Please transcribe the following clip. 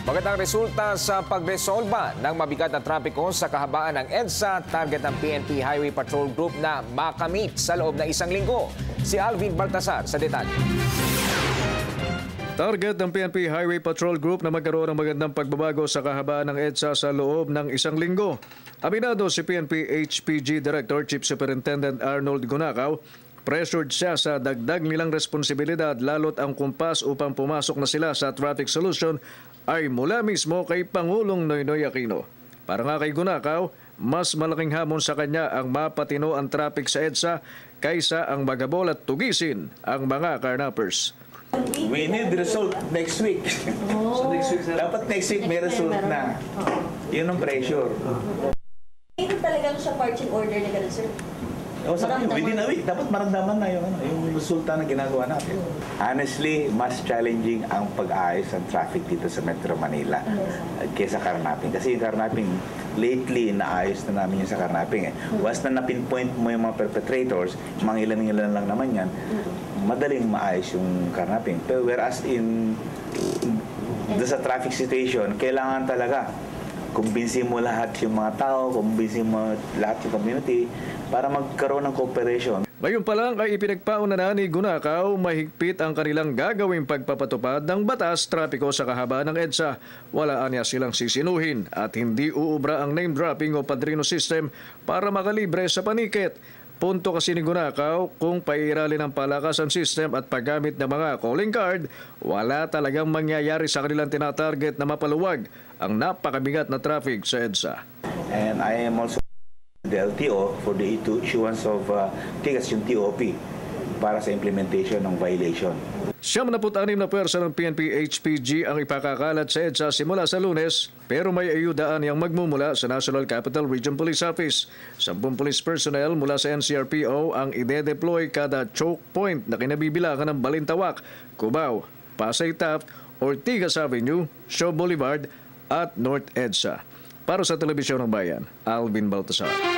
Magandang resulta sa pagresolba ng mabigat na trapiko sa kahabaan ng EDSA, target ng PNP Highway Patrol Group na makamit sa loob ng isang linggo. Si Alvin Baltasar sa detalye. Target ng PNP Highway Patrol Group na magkaroon ng magandang pagbabago sa kahabaan ng EDSA sa loob ng isang linggo. Aminado si PNP HPG Director Chief Superintendent Arnold Gunakaw, pressured siya sa dagdag nilang responsibilidad lalo't ang kumpas upang pumasok na sila sa traffic solution ay mula mismo kay Pangulong Noynoy Aquino. Para nga kay Gunakaw, mas malaking hamon sa kanya ang mapatino ang traffic sa EDSA kaysa ang magabol at tugisin ang mga carnappers. We need result next week. So next week, dapat next week may result na. Yun ang pressure. Hindi talagang siya marching order na gano'n, sir? Within a week, dapat maramdaman na yung resulta na ginagawa natin. Honestly, mas challenging ang pag-aayos ng traffic dito sa Metro Manila kaysa carnapping. Kasi yung carnapping, lately, naayos na namin yung sa carnapping. Once na napinpoint mo yung mga perpetrators, mga ilan-ilan lang naman yan, madaling maayos yung carnapping. Pero whereas sa traffic situation, kailangan talaga kumbinsin mo lahat yung mga tao, kumbinsin mo lahat yung community para magkaroon ng cooperation. Ngayon pa lang ay ipinagpauna na ni Gunakaw mahigpit ang kanilang gagawing pagpapatupad ng batas trapiko sa kahabaan ng EDSA. Wala niya silang sisinuhin at hindi uubra ang name dropping o padrino system para makalibre sa panikit. Punto kasi ni Gunakaw, kung pairalin ang palakasan system at paggamit ng mga calling card, wala talagang mangyayari sa kanilang tinatarget na mapaluwag ang napakabigat na traffic sa EDSA. And I am also the LTO for the issuance of tickets yung TOP para sa implementation ng violation. 76 na pwersa ng PNP HPG ang ipakakalat sa EDSA simula sa Lunes, pero may ayudaan yang magmumula sa National Capital Region Police Office. 10 police personnel mula sa NCRPO ang ide-deploy kada choke point na kinabibilangan ng Balintawak, Cubao, Pasay Taft, Ortigas Avenue, Shaw Boulevard at North EDSA. Para sa Telebisyon ng Bayan, Alvin Baltasar.